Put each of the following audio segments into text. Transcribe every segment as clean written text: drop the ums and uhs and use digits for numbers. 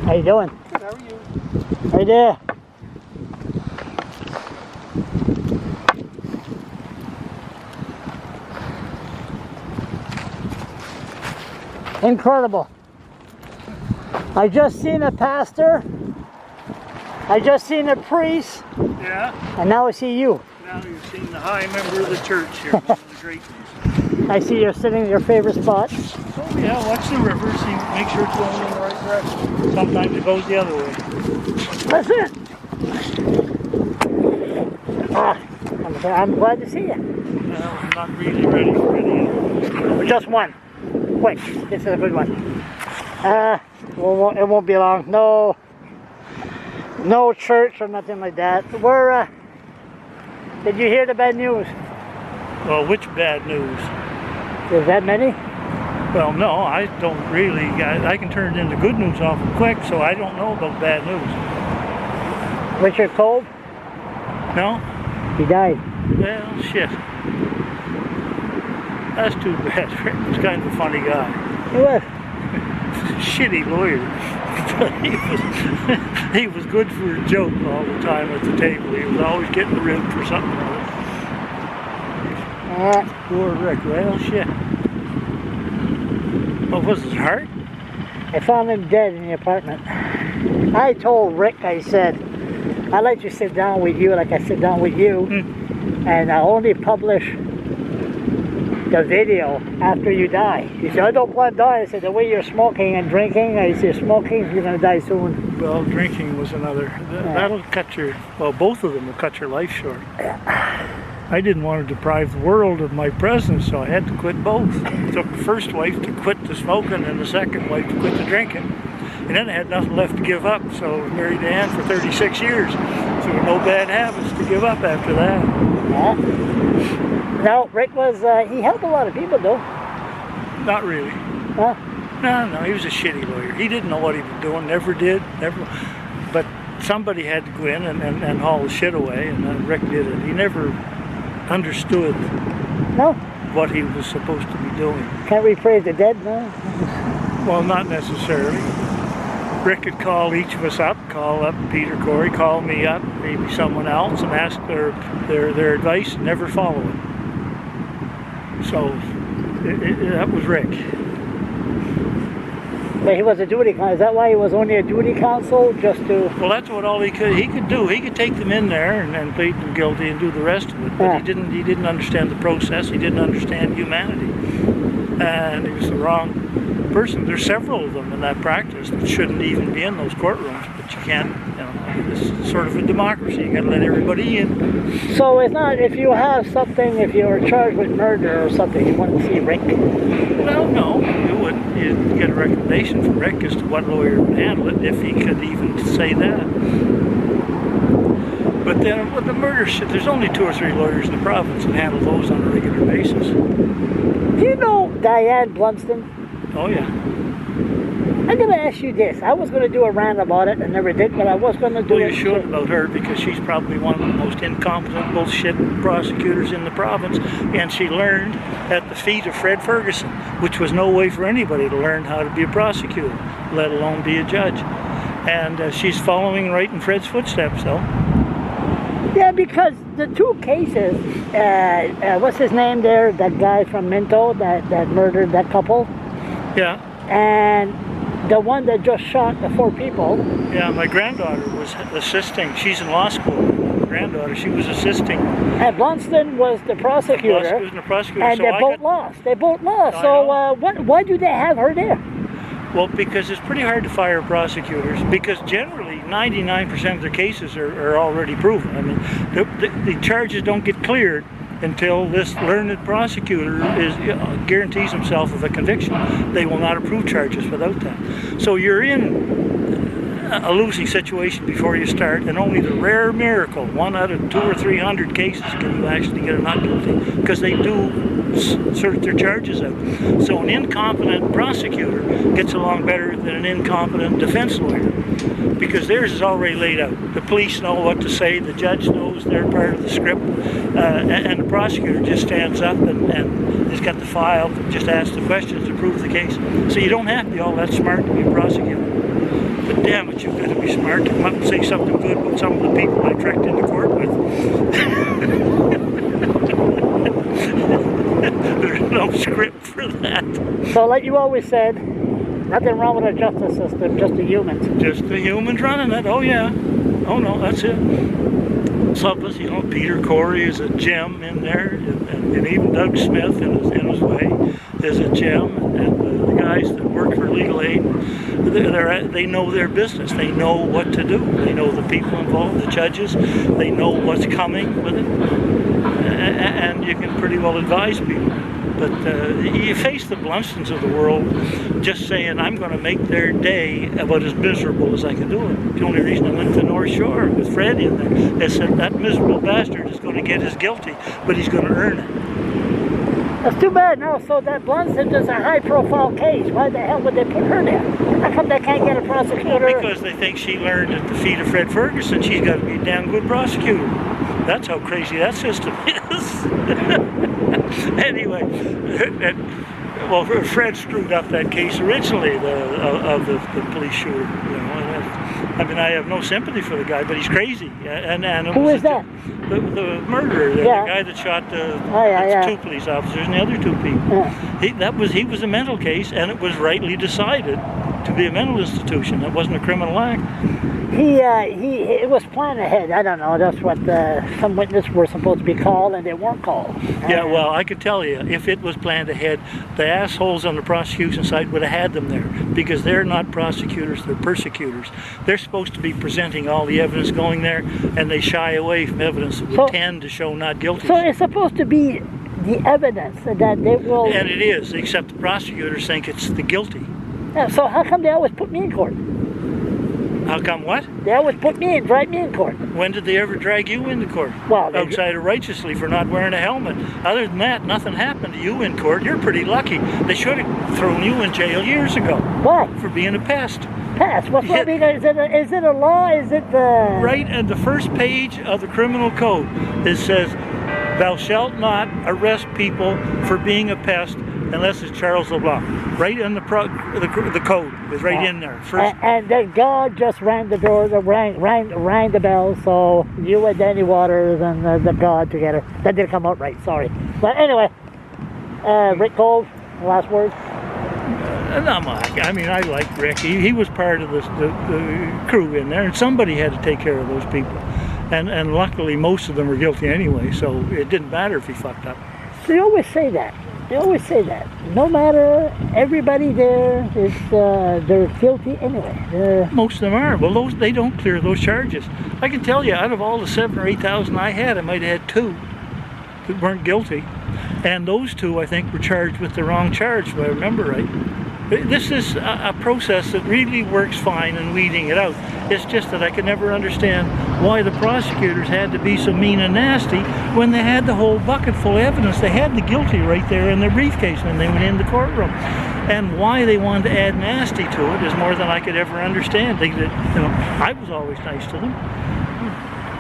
How you doing? Good, how are you? Right there. Incredible. I just seen a pastor. I just seen a priest. Yeah. And now I see you. Now you've seen the high member of the church here, one of the great ones. I see you're sitting in your favorite spot. Oh yeah, watch the river, see, make sure it's going in the right direction. Sometimes it goes the other way. That's it. Ah, I'm glad to see you. Well, I'm not really ready for any. Just one. Quick, this is a good one. It won't be long. No church or nothing like that. Did you hear the bad news? Well, which bad news? Is that many? Well, no, I don't really. I can turn it into good news awful quick, so I don't know about bad news. Richard Cove? No? He died. Well, shit. That's too bad. Rick was kind of a funny guy. He was. Shitty lawyer. he was good for a joke all the time at the table. He was always getting ribbed for something or other. Poor Rick. Well, shit. What was his heart? I found him dead in the apartment. I told Rick, I said, I'd like to sit down with you like I sit down with you, and I only publish the video after you die. He said, I don't want to die. I said, the way you're smoking and drinking, I said, smoking, you're going to die soon. Well, drinking was another. That'll cut your, well, both of them will cut your life short. I didn't want to deprive the world of my presence, so I had to quit both. It took the first wife to quit the smoking and the second wife to quit the drinking. And then I had nothing left to give up, so I was married to Ann for 36 years. So there were no bad habits to give up after that. Yeah. No, Rick was, he helped a lot of people though. Not really. Huh? No, he was a shitty lawyer. He didn't know what he was doing, never did, never. But somebody had to go in and haul the shit away, and Rick did it. He never understood what he was supposed to be doing. Can't we praise the dead, no? Well, not necessarily. Rick could call each of us up, call up Peter Corey, call me up, maybe someone else, and ask their advice and never follow it. So, that was Rick. But he was a duty counsel. Is that why he was only a duty counsel? Just to... Well, that's what all he could do. He could take them in there and plead them guilty and do the rest of it. But he didn't understand the process. He didn't understand humanity. And he was the wrong person. There's several of them in that practice that shouldn't even be in those courtrooms. But you can't, you know, it's sort of a democracy. You got to let everybody in. So it's not, if you have something, if you're charged with murder or something, you wouldn't see Rick? Well, no, you wouldn't. You'd get a recommendation from Rick as to what lawyer would handle it, if he could even say that. But then with the murder shit, there's only 2 or 3 lawyers in the province that handle those on a regular basis. Do you know Diane Blunston? Oh, yeah. I'm going to ask you this. I was going to do a rant about it and never did, but I was going to do it. Well, you should about her, because she's probably one of the most incompetent bullshit prosecutors in the province, and she learned at the feet of Fred Ferguson, which was no way for anybody to learn how to be a prosecutor, let alone be a judge. And she's following right in Fred's footsteps, though. Yeah, because the 2 cases, what's his name there, that guy from Minto that murdered that couple? Yeah. And the one that just shot the 4 people. Yeah, my granddaughter was assisting. She's in law school. My granddaughter, she was assisting. And Blunston was the prosecutor. Blunston was the prosecutor. And so they both lost. They both lost. So why do they have her there? Well, because it's pretty hard to fire prosecutors, because generally 99% of their cases are already proven. I mean, the charges don't get cleared until this learned prosecutor guarantees himself of a conviction. They will not approve charges without that. So you're in a losing situation before you start, and only the rare miracle, 1 out of 200 or 300 cases, can you actually get a not guilty, because they do sort their charges out. So an incompetent prosecutor gets along better than an incompetent defense lawyer, because theirs is already laid out. The police know what to say, the judge knows they're part of the script, and the prosecutor just stands up and has got the file, just asks the questions to prove the case. So you don't have to be all that smart to be a prosecutor. But damn it, you've got to be smart to come up and say something good about some of the people I trekked into court with. There's no script for that. So like you always said, nothing wrong with our justice system, just the humans. Just the humans running it. Oh yeah. Oh no, that's it. Some of us, you know, Peter Corey is a gem in there, and even Doug Smith in his way is a gem, and the guys that work for legal aid, they know their business. They know what to do. They know the people involved, the judges. They know what's coming with it, and you can pretty well advise people. But you face the Blunstons of the world just saying, I'm going to make their day about as miserable as I can do it. The only reason I went to North Shore with Fred in there, they said that miserable bastard is going to get his guilty, but he's going to earn it. That's too bad. No, so that Blunston is a high-profile case. Why the hell would they put her there? How come they can't get a prosecutor? Because they think she learned at the feet of Fred Ferguson she's got to be a damn good prosecutor. That's how crazy that system is. Anyway, well, Fred screwed up that case originally of the police shooter. You know, and I mean, I have no sympathy for the guy, but he's crazy. And who is that? The murderer, the guy that shot the two police officers and the other two people. Yeah. He was a mental case, and it was rightly decided to be a mental institution. That wasn't a criminal act. It was planned ahead. I don't know. That's what some witnesses were supposed to be called, and they weren't called. Yeah, well, I could tell you, if it was planned ahead, the assholes on the prosecution side would have had them there, because they're not prosecutors, they're persecutors. They're supposed to be presenting all the evidence going there, and they shy away from evidence that would tend to show not guilty. So it's supposed to be the evidence that they will... And it is, except the prosecutors think it's the guilty. Yeah, so how come they always put me in court? How come what? They always drive me in court. When did they ever drag you into court? Well, outside of righteously for not wearing a helmet. Other than that, nothing happened to you in court. You're pretty lucky. They should have thrown you in jail years ago. Why? For being a pest. Pest? What's that? Is it a law? Is it the... Right at the first page of the criminal code, it says, thou shalt not arrest people for being a pest unless it's Charles LeBlanc. Right in the code is right in there. First. And then God just rang the door, rang the bell, so you and Danny Waters and the God together. That didn't come out right, sorry. But anyway, Rick Cove, last word. Not much. I mean, I like Rick. He was part of the crew in there, and somebody had to take care of those people. And luckily, most of them were guilty anyway, so it didn't matter if he fucked up. They always say that. They always say that. No matter, everybody there is, they're guilty anyway. Most of them are. Well, they don't clear those charges. I can tell you, out of all the 7,000 or 8,000 I had, I might have had 2 that weren't guilty. And those 2, I think, were charged with the wrong charge, if I remember right. This is a process that really works fine in weeding it out. It's just that I could never understand why the prosecutors had to be so mean and nasty when they had the whole bucket full of evidence. They had the guilty right there in their briefcase when they went in the courtroom. And why they wanted to add nasty to it is more than I could ever understand. I was always nice to them.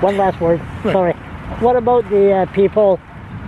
One last word. Right. Sorry. What about the people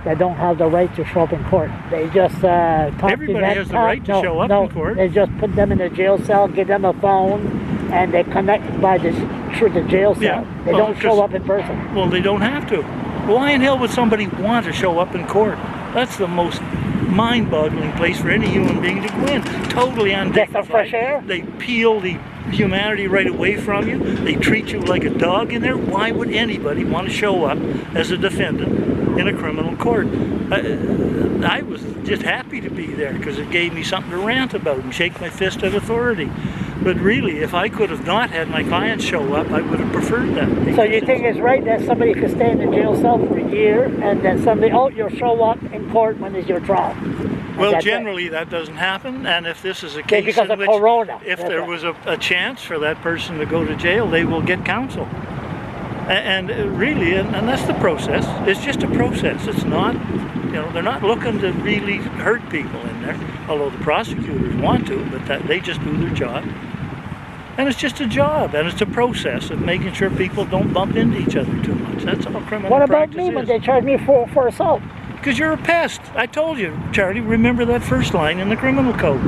that don't have the right to show up in court? They just talk Everybody to them. has the right to show up in court. They just put them in a jail cell, give them a phone, and they connect by through the jail cell. Yeah. They don't show up in person. Well, they don't have to. Why in hell would somebody want to show up in court? That's the most mind-boggling place for any human being to go in. Totally undignified. Get some fresh air? They peel the humanity right away from you. They treat you like a dog in there. Why would anybody want to show up as a defendant in a criminal court? I was just happy to be there because it gave me something to rant about and shake my fist at authority. But really, if I could have not had my clients show up, I would have preferred that. So you think it's right that somebody could stay in the jail cell for a year and then somebody, you'll show up in court when it's your trial? Well, generally that doesn't happen, and if this is a case because in of Corona. If there was a chance for that person to go to jail, they will get counsel. And really, and that's the process. It's just a process. It's not, they're not looking to really hurt people in there, although the prosecutors want to, but they just do their job. And it's just a job, and it's a process of making sure people don't bump into each other too much. That's all criminal practice is. What about me when they charge me for assault? Because you're a pest. I told you, Charlie, remember that first line in the criminal code.